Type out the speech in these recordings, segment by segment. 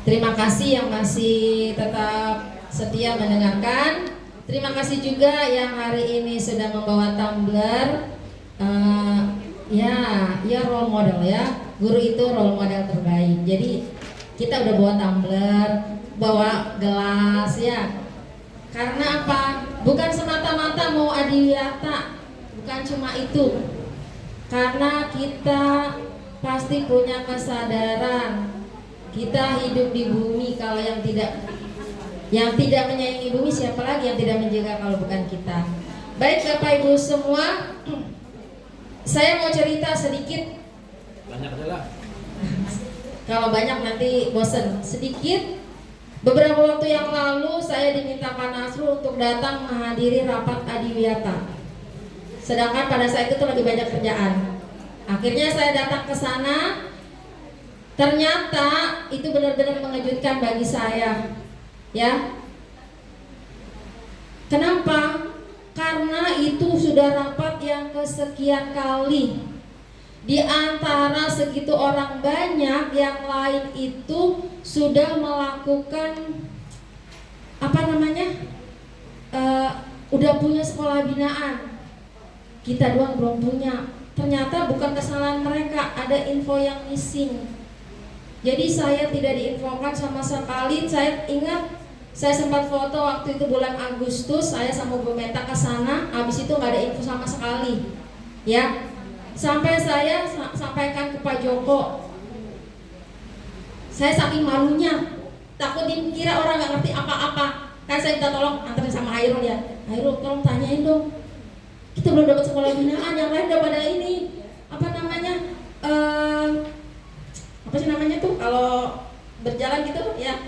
Terima kasih yang masih tetap setia mendengarkan. Terima kasih juga yang hari ini sudah membawa tumbler. Ya role model ya. Guru itu role model terbaik. Jadi kita udah bawa tumbler, bawa gelas ya. Karena apa? Bukan semata-mata mau adiwiyata, bukan cuma itu. Karena kita pasti punya kesadaran kita hidup di bumi. Kalau yang tidak menyayangi bumi, siapa lagi yang tidak menjaga kalau bukan kita? Baik Bapak Ibu semua, saya mau cerita sedikit. Banyak adalah. Kalau banyak nanti bosen. Sedikit. Beberapa waktu yang lalu saya diminta Pak Nasrul untuk datang menghadiri rapat adiwiyata. Sedangkan pada saat itu lagi banyak kerjaan. Akhirnya saya datang ke sana. Ternyata itu benar-benar mengejutkan bagi saya. Ya. Kenapa? Karena itu sudah rapat yang kesekian kali. Di antara segitu orang banyak, yang lain itu sudah melakukan udah punya sekolah binaan. Kita doang belum punya. Ternyata bukan kesalahan mereka, ada info yang missing. Jadi saya tidak diinfokan sama sekali. Saya ingat saya sempat foto waktu itu bulan Agustus, saya sama Bu Meta ke sana, habis itu nggak ada info sama sekali. Ya. Sampai saya sampaikan ke Pak Joko. Saya saking malunya, takut dikira orang nggak ngerti apa-apa. Kan saya minta tolong anterin sama Hairul ya. Hairul tolong tanyain dong. Kita belum dapat sekolah binaan, yang lain udah pada ini. Apa sih namanya tuh kalau berjalan gitu ya.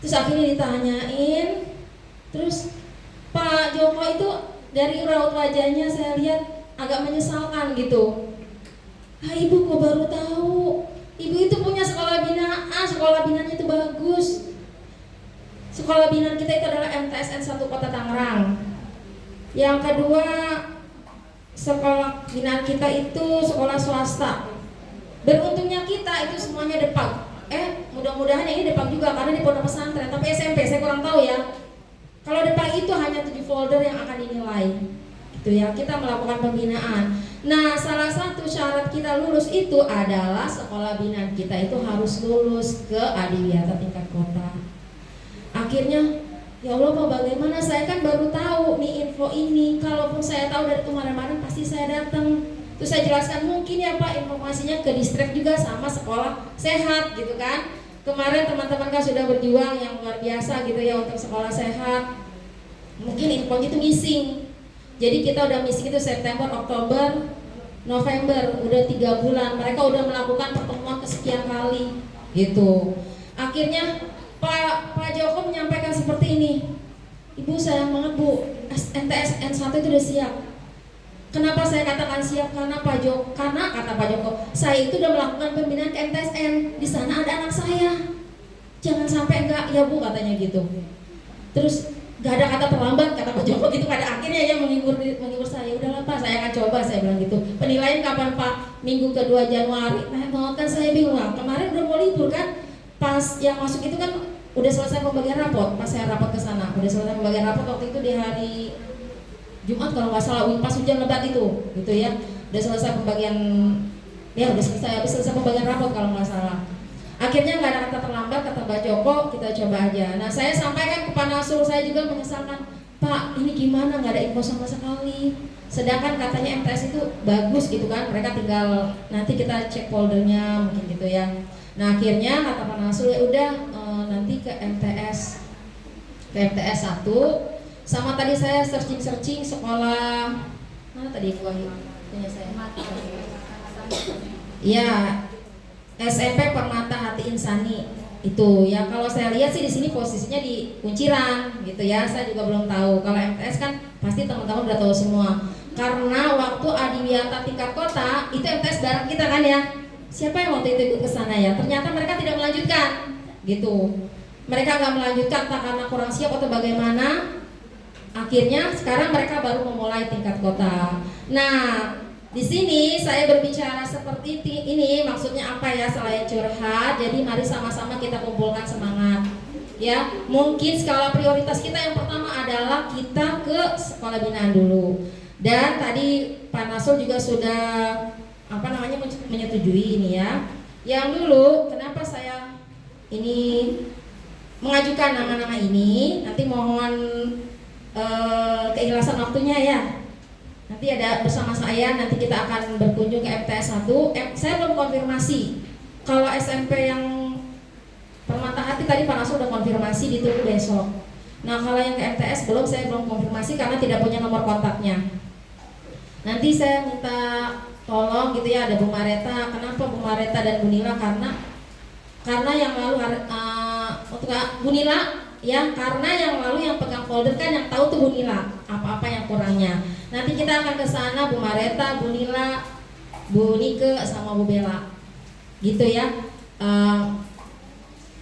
Terus akhirnya ditanyain. Terus Pak Joko itu dari raut wajahnya saya lihat agak menyesalkan gitu. Ibu kok baru tahu? Ibu itu punya sekolah binaan, sekolah binaannya itu bagus. Sekolah binaan kita itu adalah MTSN 1 Kota Tangerang. Yang kedua, sekolah binaan kita itu sekolah swasta. Beruntungnya kita itu semuanya Depag. Mudah-mudahan yang ini Depag juga karena di pondok pesantren. Tapi SMP saya kurang tahu ya. Kalau Depag itu hanya 7 folder yang akan dinilai. Ya, kita melakukan pembinaan. Nah, salah satu syarat kita lulus itu adalah sekolah binaan kita itu harus lulus ke adiwiyata tingkat kota. Akhirnya, ya Allah Pak, bagaimana? Saya kan baru tahu nih info ini. Kalaupun saya tahu dari kemarin-kemarin pasti saya datang. Terus saya jelaskan mungkin ya Pak informasinya ke distrik juga sama sekolah sehat gitu kan. Kemarin teman-teman kan sudah berjuang yang luar biasa gitu ya untuk sekolah sehat. Mungkin infonya itu missing. Jadi kita udah misi itu September, Oktober, November, udah 3 bulan. Mereka udah melakukan pertemuan kesekian kali, gitu. Akhirnya Pak Joko menyampaikan seperti ini. Ibu sayang banget Bu, MTSN 1 itu udah siap. Kenapa saya katakan siap? Karena kata Pak Joko, saya itu udah melakukan pembinaan ke MTSN. Di sana ada anak saya. Jangan sampai enggak, ya Bu katanya gitu. Terus gak ada kata terlambat kata Pak Joko gitu. Pada akhirnya ya menghibur saya. Udahlah Pak, saya akan coba, saya bilang gitu. Penilaian kapan Pak? Minggu ke-2 Januari. Nah, kan saya bingung. Kemarin udah mau libur kan. Pas yang masuk itu kan udah selesai pembagian rapot. Pas saya rapat ke sana, udah selesai pembagian rapot waktu itu di hari Jumat kalau nggak salah, pas hujan lebat itu, gitu ya. Udah selesai pembagian, ya udah selesai, habis selesai pembagian rapot kalau nggak salah. Akhirnya nggak ada kata terlambat, kata Pak Joko, kita coba aja. Nah, saya sampaikan ke Pak Nasrul, saya juga menyesalkan, Pak, ini gimana, nggak ada info sama sekali. Sedangkan katanya MTS itu bagus gitu kan, mereka tinggal nanti kita cek foldernya mungkin gitu ya. Nah, akhirnya kata Pak Nasrul, ya udah nanti ke MTS 1. Sama tadi saya searching sekolah mana tadi punya saya. Iya, SMP Permata Hati Insani itu ya. Kalau saya lihat sih di sini posisinya di Kunciran gitu ya. Saya juga belum tahu. Kalau MTS kan pasti teman-teman udah tahu semua. Karena waktu adiwiyata tingkat kota itu MTS bareng kita kan ya. Siapa yang waktu itu ikut ke sana ya? Ternyata mereka tidak melanjutkan gitu. Mereka nggak melanjutkan tak karena kurang siap atau bagaimana. Akhirnya sekarang mereka baru memulai tingkat kota. Nah, di sini saya berbicara seperti ini maksudnya apa ya, selain curhat. Jadi mari sama-sama kita kumpulkan semangat. ya. Mungkin skala prioritas kita yang pertama adalah kita ke sekolah binaan dulu. Dan tadi Pak Nasrul juga sudah menyetujui ini ya. Yang dulu kenapa saya ini mengajukan nama-nama ini, nanti mohon keikhlasan waktunya ya. Nanti ada bersama saya, nanti kita akan berkunjung ke MTS 1. Saya belum konfirmasi. Kalau SMP yang Permata Hati tadi Pak Nasrul udah konfirmasi, ditunggu besok. Nah kalau yang ke MTS saya belum konfirmasi karena tidak punya nomor kontaknya. Nanti saya minta tolong gitu ya, ada Bu Mareta. Kenapa Bu Mareta dan Bu Nila? Karena yang lalu untuk Bu Nila ya, karena yang lalu yang pegang folder kan yang tahu tuh Bu Nila apa-apa yang kurangnya. Nanti kita akan ke sana, Bu Mareta, Bu Nila, Bu Nike sama Bu Bella gitu ya.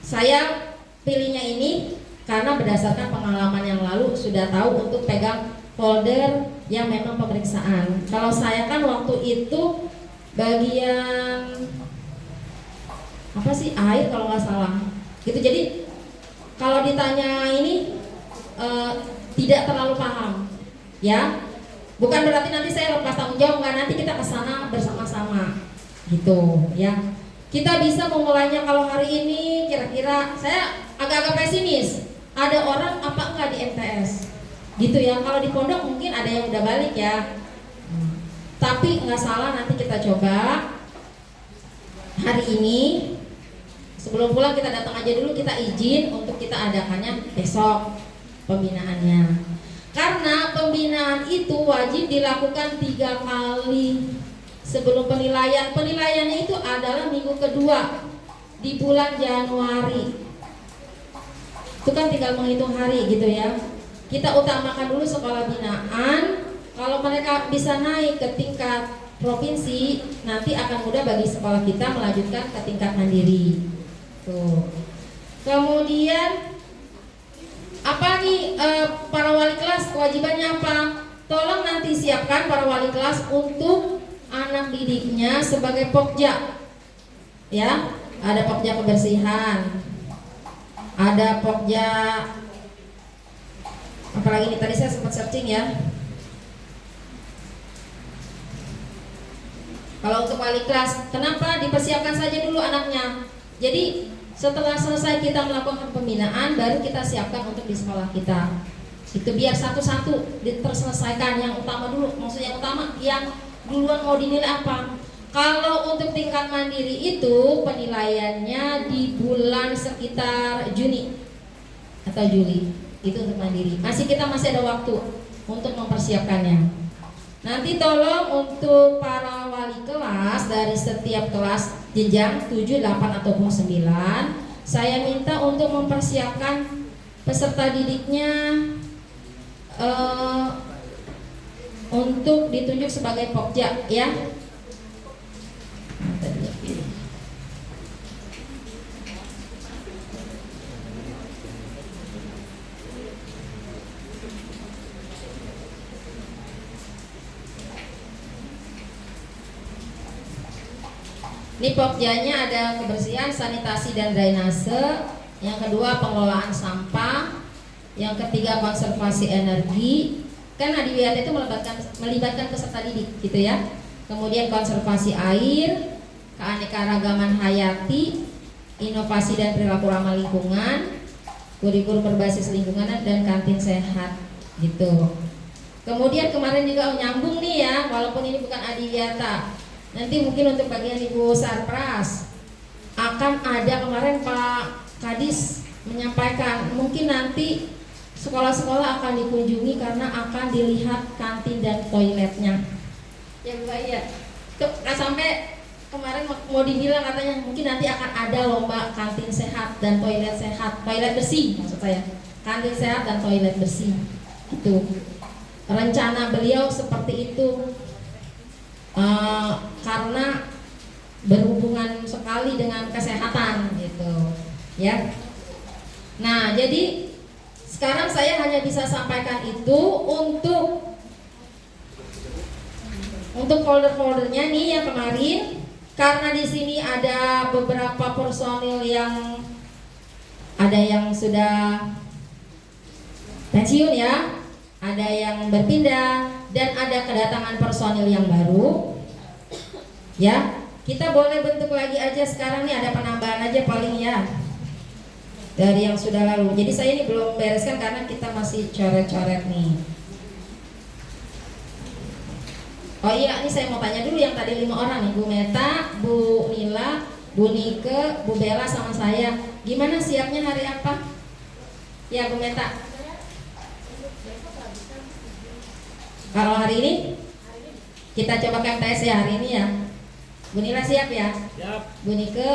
Saya pilihnya ini karena berdasarkan pengalaman yang lalu sudah tahu untuk pegang folder yang memang pemeriksaan. Kalau saya kan waktu itu bagian apa sih, air kalau nggak salah gitu. Jadi kalau ditanya ini tidak terlalu paham ya. Bukan berarti nanti saya lepas tanggung jawab, nggak, nanti kita ke sana bersama-sama gitu ya. Kita bisa memulainya kalau hari ini kira-kira saya agak-agak pesimis. Ada orang apa enggak di MTS gitu ya. Kalau di pondok mungkin ada yang udah balik ya. Tapi nggak salah, nanti kita coba hari ini. Sebelum pulang kita datang aja dulu, kita izin untuk kita adakannya besok pembinaannya. Karena pembinaan itu wajib dilakukan 3 kali sebelum penilaian. Penilaiannya itu adalah minggu kedua di bulan Januari. Itu kan tinggal menghitung hari gitu ya. Kita utamakan dulu sekolah binaan. Kalau mereka bisa naik ke tingkat provinsi, nanti akan mudah bagi sekolah kita melanjutkan ke tingkat mandiri. Tuh. Kemudian apa nih para wali kelas kewajibannya apa? Tolong nanti siapkan para wali kelas untuk anak didiknya sebagai pokja. Ya, ada pokja kebersihan. Ada pokja apalagi nih, tadi saya sempat searching ya. Kalau untuk wali kelas, kenapa dipersiapkan saja dulu anaknya? Jadi setelah selesai kita melakukan pembinaan, baru kita siapkan untuk di sekolah kita. Itu biar satu-satu terselesaikan. Yang utama dulu, maksudnya yang utama, yang duluan mau dinilai apa. Kalau untuk tingkat mandiri itu penilaiannya di bulan sekitar Juni atau Juli. Itu untuk mandiri. Kita masih ada waktu untuk mempersiapkannya. Nanti tolong untuk para wali kelas dari setiap kelas jenjang 7, 8 ataupun 9, saya minta untuk mempersiapkan peserta didiknya untuk ditunjuk sebagai pokja ya. Ini pokjanya ada kebersihan, sanitasi dan drainase. Yang kedua pengelolaan sampah. Yang ketiga konservasi energi. Kan Adiwiyata itu melibatkan peserta didik gitu ya. Kemudian konservasi air, keanekaragaman hayati, inovasi dan perilaku ramah lingkungan, kurikulum berbasis lingkungan dan kantin sehat gitu. Kemudian kemarin juga nyambung nih ya, walaupun ini bukan Adiwiyata. Nanti mungkin untuk bagian Ibu Sarpras akan ada, kemarin Pak Kadis menyampaikan mungkin nanti sekolah-sekolah akan dikunjungi karena akan dilihat kantin dan toiletnya. Ya Bu, ya. Sampai kemarin mau dibilang katanya mungkin nanti akan ada lomba kantin sehat dan toilet sehat, toilet bersih maksud saya. Kantin sehat dan toilet bersih. Itu rencana beliau seperti itu. Karena berhubungan sekali dengan kesehatan gitu ya. Nah jadi sekarang saya hanya bisa sampaikan itu untuk folder-foldernya nih yang kemarin, karena di sini ada beberapa personil yang ada yang sudah pensiun ya, ada yang berpindah, dan ada kedatangan personil yang baru. Ya, kita boleh bentuk lagi aja sekarang nih, ada penambahan aja paling ya dari yang sudah lalu. Jadi saya ini belum bereskan karena kita masih coret-coret nih. Oh iya, ini saya mau tanya dulu yang tadi 5 orang nih, Bu Meta, Bu Nila, Bu Nike, Bu Bella sama saya. Gimana siapnya hari apa? Ya Bu Meta. Kalau hari ini kita coba MTS ya hari ini ya. Bu Nila siap ya? Siap. Bu Nike,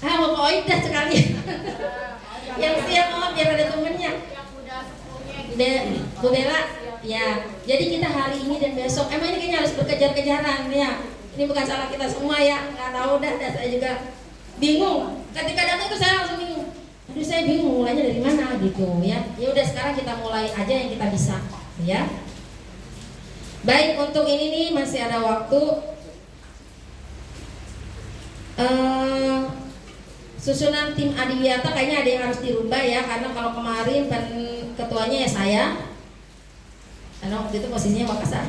mau ke Oida sekali. Yang siap mau biar ada temennya. Bu Bella, ya. Jadi kita hari ini dan besok, emang ini kayaknya harus berkejar-kejaran ya. Ini bukan salah kita semua ya. Nggak tahu dah, saya juga bingung. Ketika datang itu saya langsung bingung. Aduh saya bingung mulainya dari mana gitu ya. Ya udah sekarang kita mulai aja yang kita bisa ya. Baik, untuk ini nih masih ada waktu. Susunan tim Adiwiyata kayaknya ada yang harus dirubah ya, karena kalau kemarin ketuanya ya saya, karena waktu itu posisinya Makassar.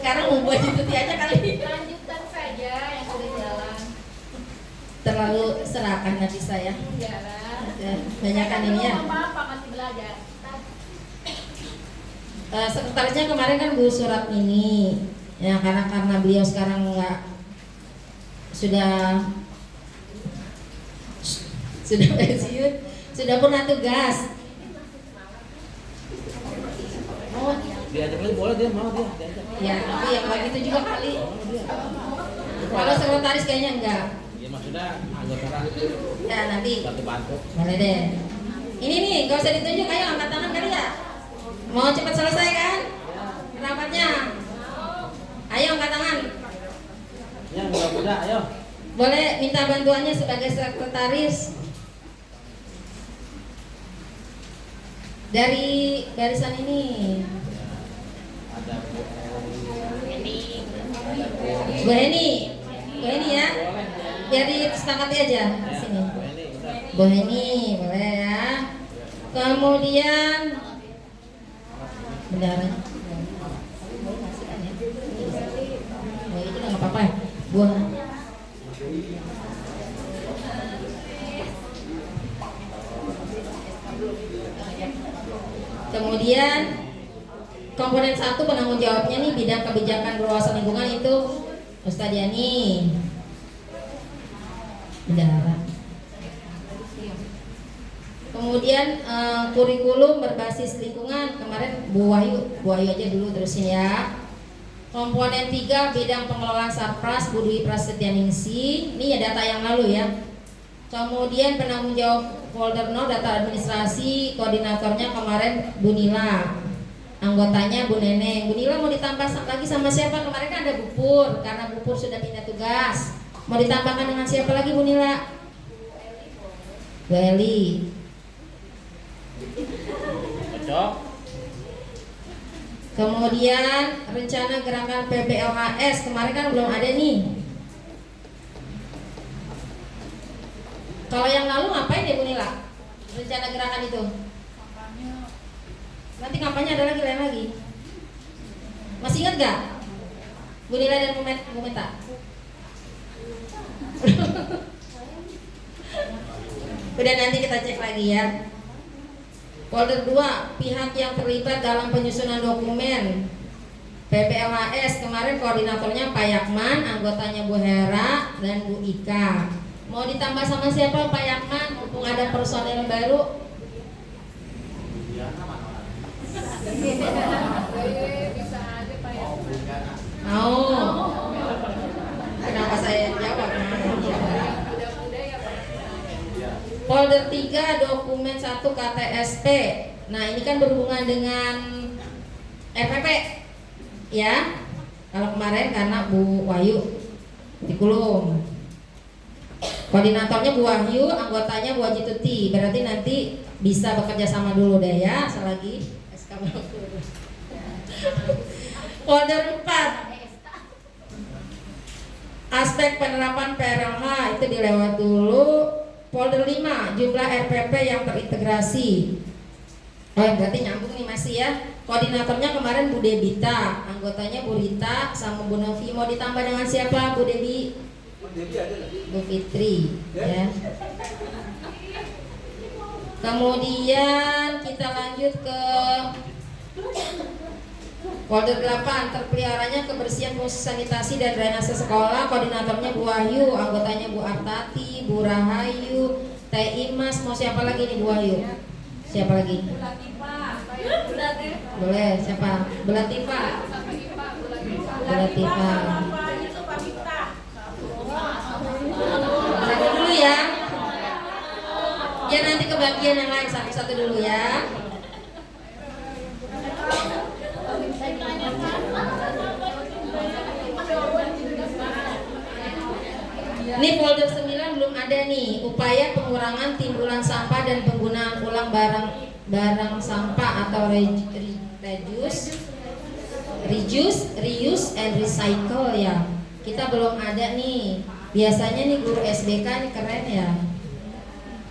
Sekarang mau buat itu aja kali. Lanjutkan saja yang sudah jalan. Terlalu serahkan nanti saya. Banyakan ini ya. Apa masih belajar. Sekretarisnya kemarin kan Bu Surat ini, ya karena beliau sekarang sudah pensiun, sudah pernah tugas. Oh, diajak lagi boleh, dia mau dia diajak. Ya, tapi yang kayak gitu juga kali. Kalau sekretaris kayaknya enggak. Iya maksudnya anggota Ya nanti. bantu. Boleh deh. Ini nih, gak usah ditunjuk, ayo angkat tangan kali ya. Mau cepat selesai kan? Rapatnya. Ayo angkat tangan. Ya mudah-muda, ayo. Boleh minta bantuannya sebagai sekretaris. Dari barisan ini. Ada Bu Heni. Bu Heni ya. Biar disepakati aja di sini. Bu Heni, boleh ya. Kemudian bendara. Oh, itu nggak apa-apa ya. Buah. Kemudian komponen 1 penanggung jawabnya nih bidang kebijakan berwawasan lingkungan itu Ustadz Yani. Bendara. Kemudian kurikulum berbasis lingkungan kemarin Bu Wahyu aja dulu terusin ya. Komponen 3 bidang pengelolaan Sarpras Bu Dwi Prasetyaningsih. Ini ya data yang lalu ya. Kemudian penanggung jawab folder 0 data administrasi, koordinatornya kemarin Bu Nila, anggotanya Bu Neneng. Bu Nila mau ditambah lagi sama siapa? Kemarin kan ada Bu Pur, karena Bu Pur sudah pindah tugas. Mau ditambahkan dengan siapa lagi Bu Nila? Bu Eli. cocok. Kemudian rencana gerakan PPLHS kemarin kan belum ada nih. Kalau yang lalu ngapain ya Bu Nila? Rencana gerakan itu? Kampanye. Nanti kampanye ada lagi lain lagi. Masih ingat gak? Bu Nila dan Bu Meta? Udah nanti kita cek lagi ya. Folder 2 pihak yang terlibat dalam penyusunan dokumen PPLHS kemarin koordinatornya Pak Yakman, anggotanya Bu Hera dan Bu Ika. Mau ditambah sama siapa Pak Yakman? Mumpung ada personel baru. Bisa aja Pak ya. Mau? Kenapa saya jawab? Mudah-mudah ya Pak. Folder 3 dokumen 1 KTSP. Nah ini kan berhubungan dengan RPP ya. Kalau kemarin karena Bu Wahyu dikulum. Koordinatornya Bu Wahyu, anggotanya Bu Haji Tuti. Berarti nanti bisa bekerja sama dulu deh ya. Selagi SK Folder 4 aspek penerapan PRLH itu dilewat dulu. Folder 5, jumlah RPP yang terintegrasi. Oh, berarti nyambung nih masih ya. Koordinatornya kemarin Bu Debita, anggotanya Bu Rita sama Bu Novi. Mau ditambah dengan siapa Bu Debi? Bu Fitri ya. Kemudian kita lanjut ke folder 8, terpeliharanya kebersihan fungsi sanitasi dan drainase sekolah. Koordinatornya Bu Wahyu, anggotanya Bu Artati, Bu Rahayu, Teh Imas. Mau siapa lagi nih Bu Wahyu? Siapa lagi? Boleh, siapa? Bu Latifa. Bu Latifa. Satu dulu ya. Ya nanti kebagian yang lain satu-satu dulu ya. Ini folder 9 belum ada nih. Upaya pengurangan timbulan sampah dan penggunaan ulang barang sampah atau reuse and recycle ya. Kita belum ada nih. Biasanya nih guru SBK nih keren ya.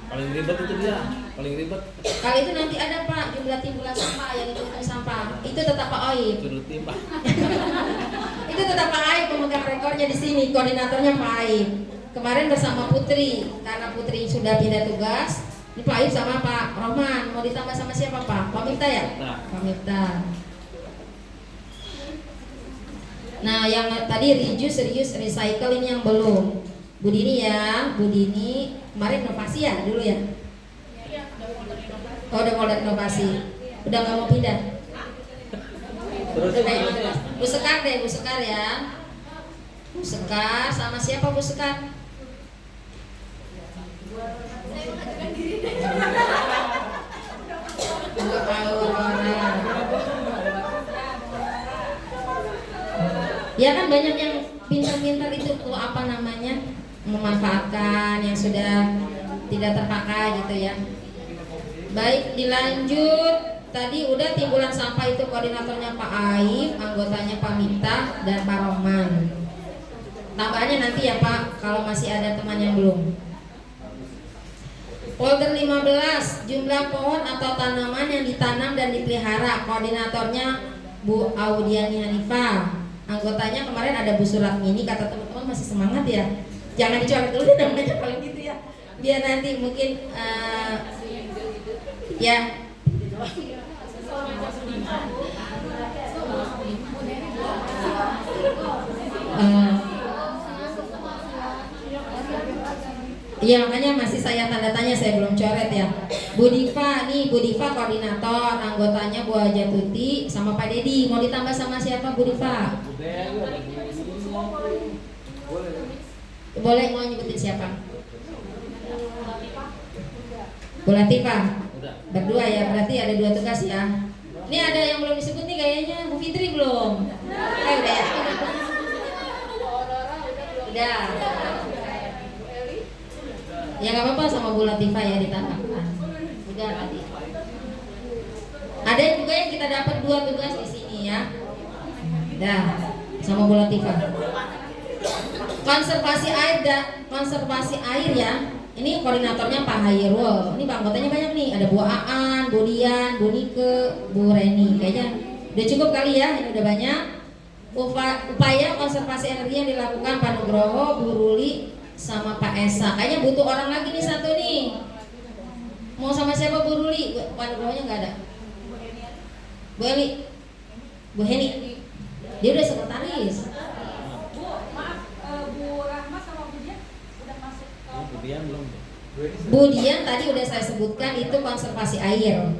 Paling ribet itu dia, paling ribet. Kalau itu nanti ada Pak, jumlah timbulan sampah yang hitung sampah. Itu tetap Pak Oib. Suruh timbang. Itu tetap Pak Aib pemegang rekornya di sini, koordinatornya Pak Aib. Kemarin bersama Putri, karena Putri sudah pindah tugas. Ini Pak Aib sama Pak Rohman. Mau ditambah sama siapa Pak? Pak Miftah ya? Pak Miftah. Nah, yang tadi reuse, recycle ini yang belum. Bu Dini ya, Bu Dini. Kemarin inovasi ya dulu ya? Oh, udah folder inovasi. Udah nggak mau pindah? Bu Sekar deh, Bu Sekar ya. Bu Sekar sama siapa Bu Sekar? Ya kan banyak yang pintar-pintar itu tuh apa namanya, memanfaatkan yang sudah tidak terpakai gitu ya. Baik, dilanjut. Tadi udah timbulan sampah itu koordinatornya Pak Aib, anggotanya Pak Miftah dan Pak Rohman. Tambahannya nanti ya Pak, kalau masih ada teman yang belum. Folder 15, jumlah pohon atau tanaman yang ditanam dan dipelihara. Koordinatornya Bu Audiani Hanifah. Anggotanya kemarin ada Bu Suratmini, kata teman-teman masih semangat ya. Jangan dicoret dulu deh namanya kalau gitu ya. Biar nanti mungkin ya. Iya makanya masih saya tanda tanya, saya belum coret ya. Bu Diva nih, Bu Diva koordinator, anggotanya Bu Haja Tuti sama Pak Dedi. Mau ditambah sama siapa Bu Diva? Boleh, mau nyebutin siapa? Bu Latifah. Berdua ya, berarti ada 2 tugas ya. Ini ada yang belum disebut nih kayaknya, Bu Fitri belum? Udah ya? Udah. Ya nggak apa-apa sama Bu Latifah ya ditambahkan. Udah tadi. Ada juga yang kita dapat 2 tugas di sini ya. Dah, sama Bu Latifah. Konservasi air ya. Ini koordinatornya Pak Hairul. Ini anggotanya banyak nih. Ada Bu Aan, Bu Dian, Bu Nike, Bu Reni. Kayaknya udah cukup kali ya. Ini udah banyak. Upaya konservasi energi yang dilakukan Pak Nugroho, Bu Ruli, sama Pak Esa. Kayaknya butuh orang lagi nih satu nih. Mau sama siapa Bu Ruli? Pak Nugrohonya nggak ada. Bu Eli, Bu Heni. Dia udah sekretaris. Bu Dian tadi udah saya sebutkan itu konservasi air.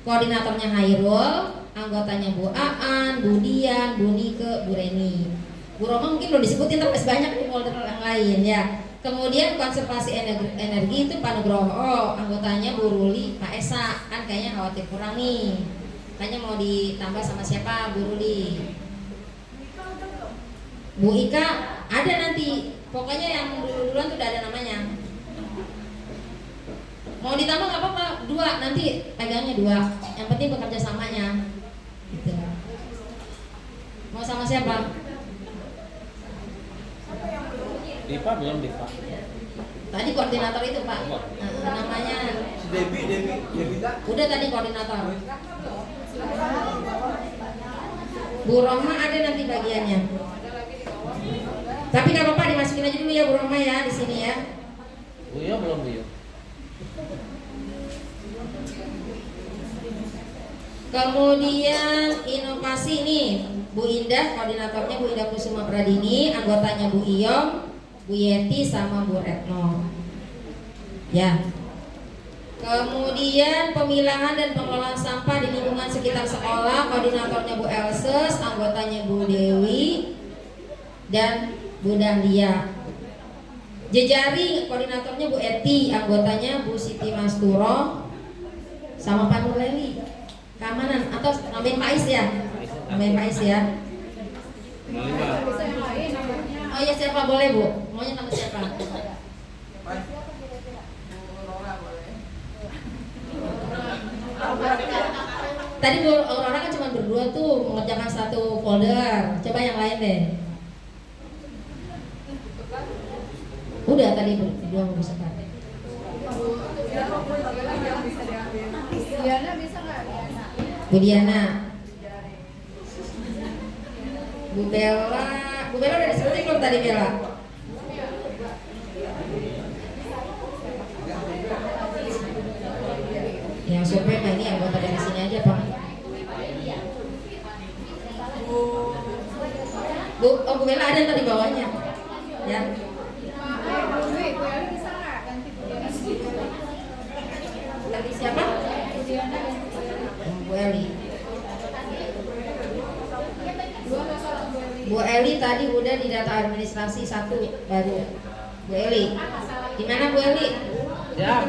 Koordinatornya Hairul, anggotanya Bu Aan, Bu Dian, Bu Nike, Bu Reni. Bu Roma mungkin belum disebutin tapi masih banyak di folder yang lain ya. Kemudian konservasi energi itu Pak Nugroho, anggotanya Bu Ruli, Pak Esa. Kan kayaknya khawatir kurang nih. Kayaknya mau ditambah sama siapa Bu Ruli? Bu Ika ada nanti. Pokoknya yang dulu-duluan tuh udah ada namanya. Mau ditambah nggak apa-apa, 2 nanti pegangnya 2. Yang penting bekerja samanya. Gitu. Mau sama siapa? Diva belum Diva. Tadi koordinator itu Pak. Namanya. Si Debbie tak? Udah tadi koordinator. Bu Rohma ada nanti bagiannya. Tapi nggak apa-apa dimasukin aja dulu ya Bu Rohma ya di sini ya. Buyo belum Buyo? Kemudian inovasi nih, Bu Indah, koordinatornya Bu Indah Kusuma Pradini, anggotanya Bu Iyom, Bu Yeti sama Bu Retno. Ya. Kemudian pemilahan dan pengelolaan sampah di lingkungan sekitar sekolah, koordinatornya Bu Elses, anggotanya Bu Dewi dan Bu Dahlia. Jejaring, koordinatornya Bu Eti, anggotanya Bu Siti Masturo sama Pak Nureli. Keamanan atau nambahin Pais ya? Nambahin Pais ya. Bisa yang lain namanya. Oh ya siapa boleh Bu? Maunya nama siapa? Tadi Bu Aurora kan cuma berdua tuh mengerjakan satu folder. Coba yang lain deh. Udah tadi berdua mau bisa kan? Diana bisa nggak? Bu Diana, Bu Bella udah disebutin belum tadi Bella? Yang survei mah ini anggota dari sini aja Pak. Bu Bella ada tadi bawahnya, ya. Bu Eli bisa nggak ganti Bu Diana? Tadi siapa? Bu Diana ganti Bu Bu Eli. Eli. Dua masalah Bu Eli. Bu Eli tadi udah di data administrasi satu baru. Bu Eli, gimana Bu Eli? Siap.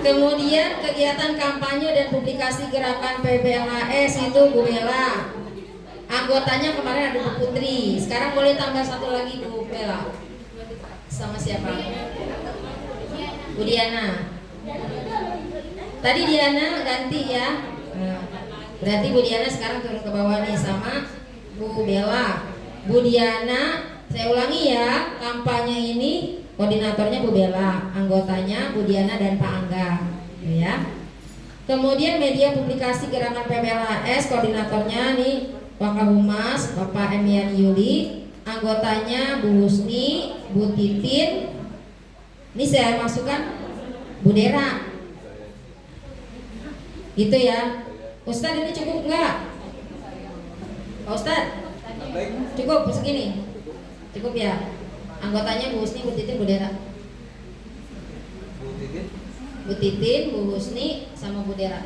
Kemudian kegiatan kampanye dan publikasi gerakan PBLAS itu Bu Bella. Anggotanya kemarin ada Bu Putri. Sekarang boleh tambah satu lagi Bu Bella. Sama siapa? Bu Diana. Tadi Diana ganti ya. Nah, berarti Bu Diana sekarang turun ke bawah nih sama Bu Bella. Bu Diana, saya ulangi ya, kampanye ini koordinatornya Bu Bella, anggotanya Bu Diana dan Pak Angga, ya. Kemudian media publikasi gerakan PBLAS, koordinatornya nih Wakahumas Bapak Emian Yuli, anggotanya Bu Husni, Bu Titin. Ini saya masukkan Bu Dera. Gitu ya. Ustadz ini cukup enggak? Pak Ustadz? Cukup segini? Cukup ya? Anggotanya Bu Husni, Bu Titin, Bu Dera. Bu Titin, Bu Husni, sama Bu Dera.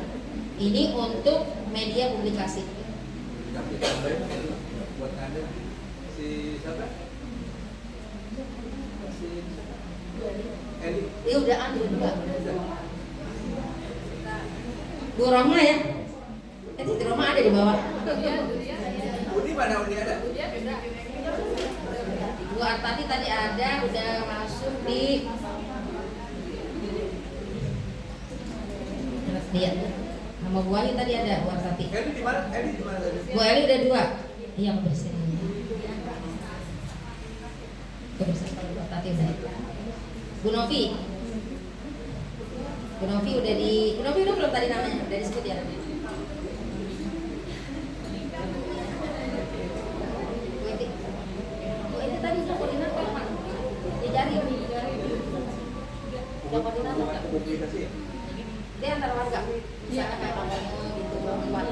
Ini untuk media publikasi. Buat ada si siapa? Si Eli. Ini udah anu juga. Bu Roma ya? Titi Roma ada di bawah. Udi mana Udi ada? Bu Artati tadi ada, udah masuk di dia. Nama Bu Ali tadi ada, Bu Artati. Eli di mana? Eli di mana tadi? Bu Ali udah 2. Iya, kebersihan. Kebersihan kalau Bu Artati udah. Bu Novi. Bu Novi udah di, Bu Novi udah belum tadi namanya? Udah disebut ya? Tadi udah koordinator Pak. Jari. Udah koordinator Pak. Publikasi. Dia antar warga. Misalnya kayak kampanye gitu, buat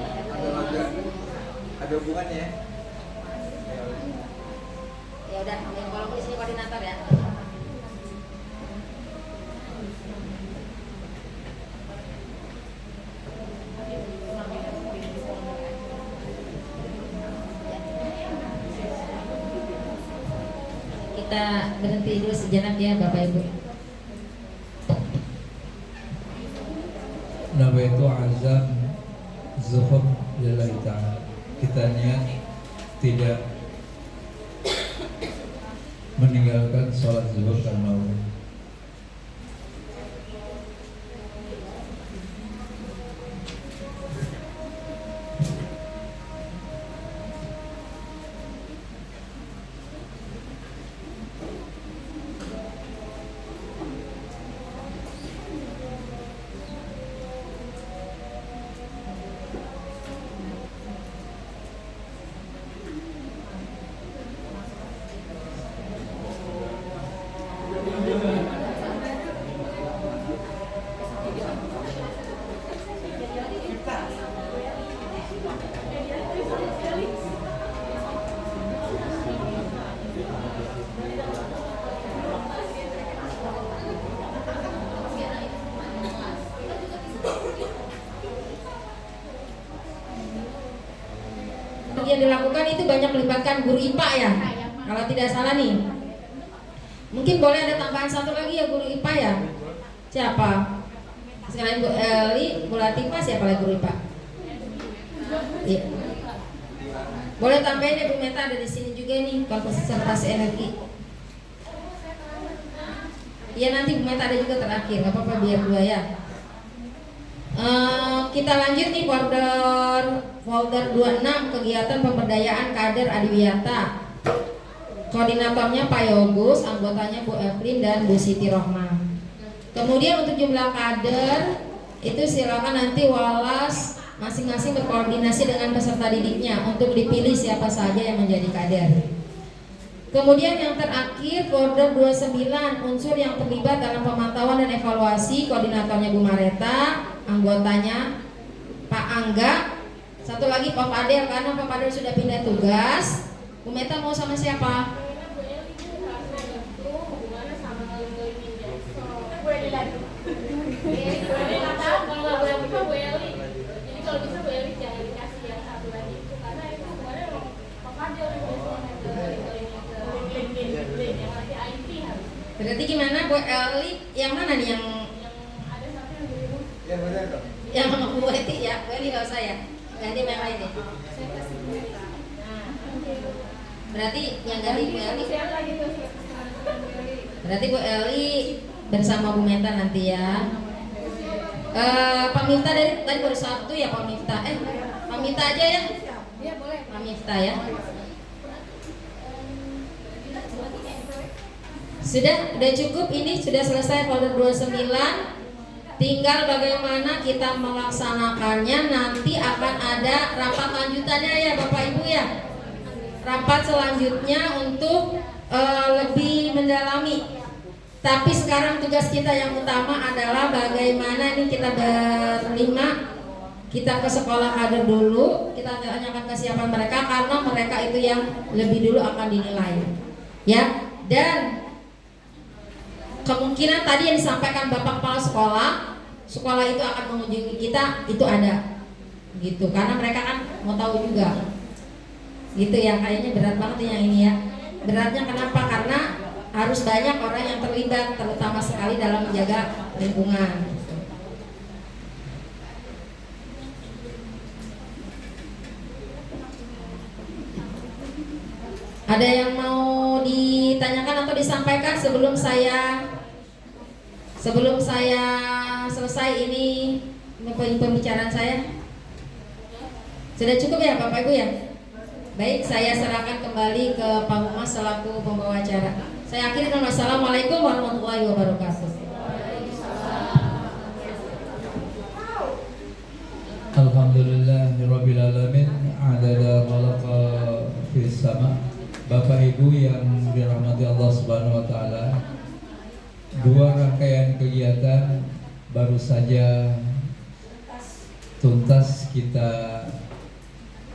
ada hubungannya ya? Ya udah, kalau di sini koordinator ya. Kita berhenti dulu sejenak ya Bapak Ibu. Nawaitu azam zuhur lillahi ta'ala. Kita niat tidak meninggalkan sholat zuhur karena Allah. teknologi yang dilakukan itu banyak melibatkan guru IPA ya, kalau tidak salah nih. Mungkin boleh ada tambahan satu lagi ya guru IPA ya. Siapa? Sekalian Bu Eli, Bu Latifah, siapa lagi guru IPA? Iya. Boleh tambahin ya Bu Meta, ada di sini juga nih konservasi energi. Iya nanti Bu Meta ada juga terakhir, nggak apa-apa biar dua ya. Kita lanjut nih folder 26 kegiatan pemberdayaan kader Adiwiyata. Koordinatornya Pak Yogus, anggotanya Bu Evelyn dan Bu Siti Rohmah. Kemudian untuk jumlah kader itu silakan nanti Walas masing-masing berkoordinasi dengan peserta didiknya untuk dipilih siapa saja yang menjadi kader. Kemudian yang terakhir folder 29 unsur yang terlibat dalam pemantauan dan evaluasi, koordinatornya Bu Mareta, anggotanya Pak Angga, satu lagi Pak Fadel karena Pak Fadel sudah pindah tugas. Bu Meta mau sama siapa? Berarti gimana Bu Eli? Yang mana nih yang Ya benar dong. yang sama Bu Eti ya? Bu Eli nggak usah ya? Ganti yang lain ya? Saya kasih mereka. Berarti yang ganti Bu Eli. Saya lagi tuh. Berarti Bu Eli bersama Bu Meta nanti ya. Pak Miftah dari tadi baru satu ya Pak Miftah. Pak Miftah aja ya. Iya boleh. Pak Miftah ya. Sudah cukup, ini sudah selesai folder 29. Tinggal bagaimana kita melaksanakannya, nanti akan ada rapat lanjutannya ya Bapak Ibu ya. Rapat selanjutnya untuk lebih mendalami. Tapi sekarang tugas kita yang utama adalah bagaimana ini kita berlima kita ke sekolah kader dulu, kita tanyakan kesiapan mereka karena mereka itu yang lebih dulu akan dinilai. Ya, dan kemungkinan tadi yang disampaikan Bapak Kepala sekolah itu akan mengunjungi kita, itu ada gitu, karena mereka kan mau tahu juga gitu ya. Kayaknya berat banget yang ini ya. Beratnya kenapa? Karena harus banyak orang yang terlibat, terutama sekali dalam menjaga lingkungan. Ada yang mau ditanyakan atau disampaikan sebelum saya selesai ini pembicaraan saya? Sudah cukup ya Bapak Ibu ya? Baik, saya serahkan kembali ke Pak Humas selaku pembawa acara. Saya akhiri dengan wassalamualaikum warahmatullahi wabarakatuh. Alhamdulillahirabbil alamin, adada khalaqa fis sama. Bapak Ibu yang dirahmati Allah Subhanahu wa taala, dua rangkaian kegiatan baru saja tuntas kita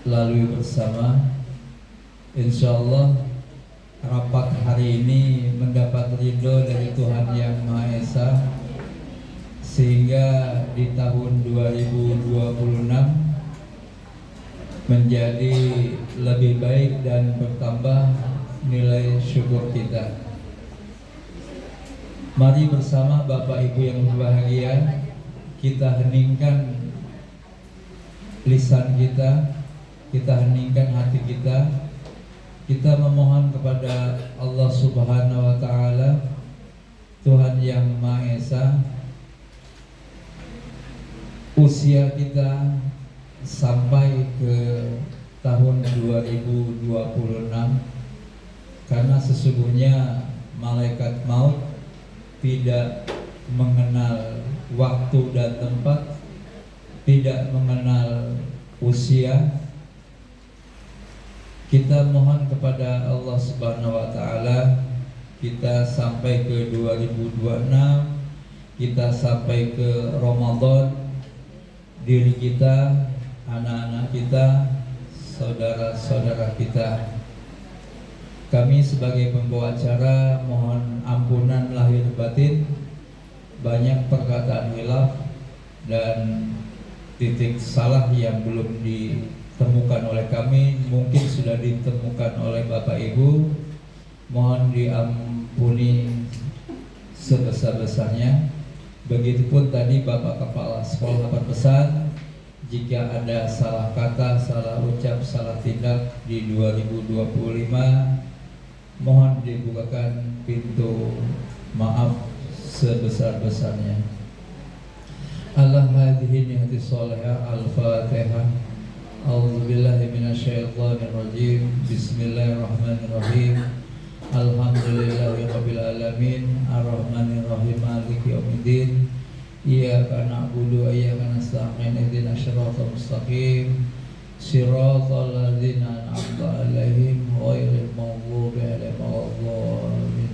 lalui bersama. Insyaallah rapat hari ini mendapat ridho dari Tuhan Yang Maha Esa, sehingga di tahun 2026 menjadi lebih baik dan bertambah nilai syukur kita. Mari bersama Bapak Ibu yang berbahagia, kita heningkan lisan kita heningkan hati kita memohon kepada Allah Subhanahu wa taala, Tuhan Yang Maha Esa, usia kita sampai ke tahun 2026, karena sesungguhnya malaikat maut tidak mengenal waktu dan tempat, tidak mengenal usia. Kita mohon kepada Allah Subhanahu wa taala, kita sampai ke 2026, kita sampai ke Ramadan, diri kita, anak-anak kita, saudara-saudara kita. Kami sebagai pembawa acara mohon ampunan lahir batin, banyak perkataan hilaf dan titik salah yang belum ditemukan oleh kami, mungkin sudah ditemukan oleh Bapak Ibu. Mohon diampuni sebesar-besarnya. Begitupun tadi Bapak Kepala Sekolah berpesan, jika ada salah kata, salah ucap, salah tindak di 2025, mohon dibukakan pintu maaf sebesar-besarnya. Allah hadhihi niyati salihah. Al-Fatihah. A'udzubillahi minasyaitonirrajim. Bismillahirrahmanirrahim. Alhamdulillahirabbil alamin. Arrahmanirrahim. Maliki yaumiddin. Iyyaka na'budu wa iyyaka nasta'in. Ihdinas siratal mustaqim. Siratal ladzina an'amta 'alaihim ghairil maghdubi 'alaihim waladdallin.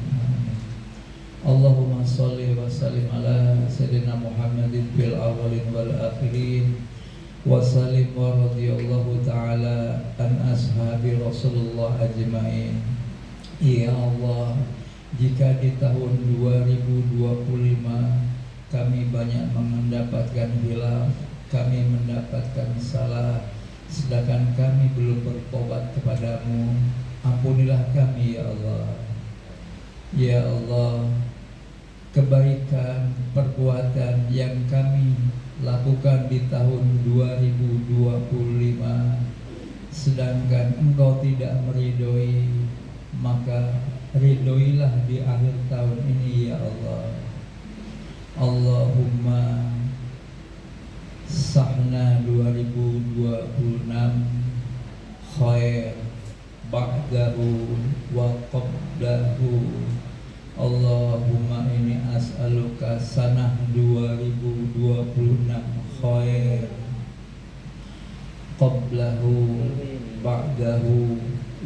Allahumma shalli wa sallim ala sayyidina Muhammadin fil awwalin wal akhirin wa sallim wa radhiyallahu ta'ala an ashabi Rasulullah ajma'in. Ya Allah, jika di tahun 2025 kami banyak mendapatkan hilaf, kami mendapatkan salah, sedangkan kami belum bertobat kepadamu, ampunilah kami ya Allah. Ya Allah, kebaikan perbuatan yang kami lakukan di tahun 2025, sedangkan Engkau tidak meridhoi, maka ridhoilah di akhir tahun ini ya Allah. Allahumma sahna 2026 khair ba'dahu wa qablahu. Allahumma inni as'aluka sanah 2026 khair qablahu ba'dahu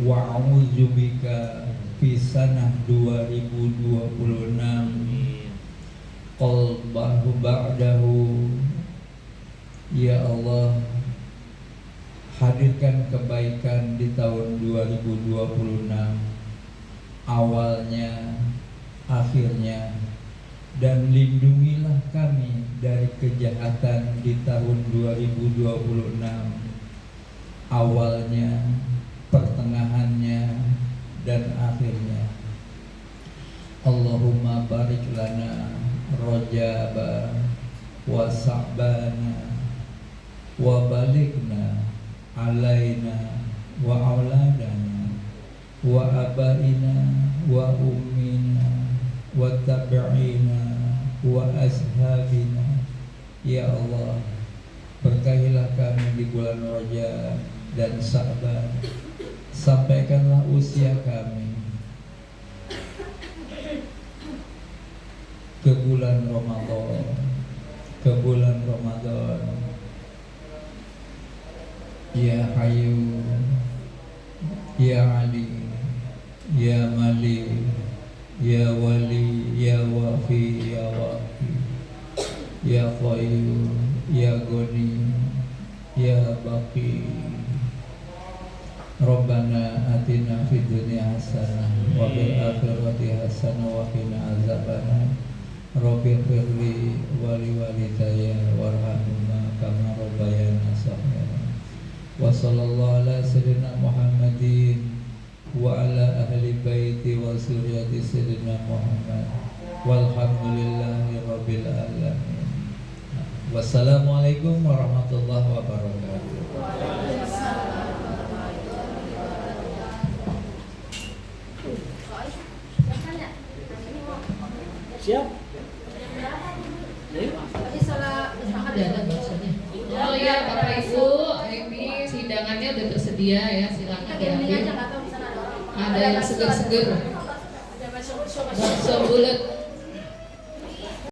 wa a'udzubika fi sanah 2026 qalbahu ba'dahu. Ya Allah, hadirkan kebaikan di tahun 2026, awalnya, akhirnya, dan lindungilah kami dari kejahatan di tahun 2026, awalnya, pertengahannya, dan akhirnya. Allahumma barik lana Rajaba wa Sa'bana wa balikna alaina wa auladana wa abaina wa ummina wa tabi'ina wa ashabina. Ya Allah, berkahilah kami di bulan Rajab dan Sa'ban, sampaikanlah usia kami ke bulan Ramadan. Ya Hayyu Ya Ali Ya Malik Ya Wali Ya Wafi Ya Waqi Ya Qayyum Ya Ghani Ya Baqi. Rabbana atina fid dunya hasanah wa fil akhirati hasanah wa qina azabannar. Rabbi firli wa liwalidayya warhamhuma kama rabbayana shaghira. Wa sallallahu ala sayyidina Muhammadin wa ala ahli baiti wa suriyati sayyidina Muhammad walhamdulillahi rabbil alamin. Wassalamualaikum warahmatullahi wabarakatuh. Siap? Ada bahasanya. Oh iya Bapak Ibu, ini hidangannya udah tersedia ya, silakan diambil. Ada yang seger-seger, bakso bulat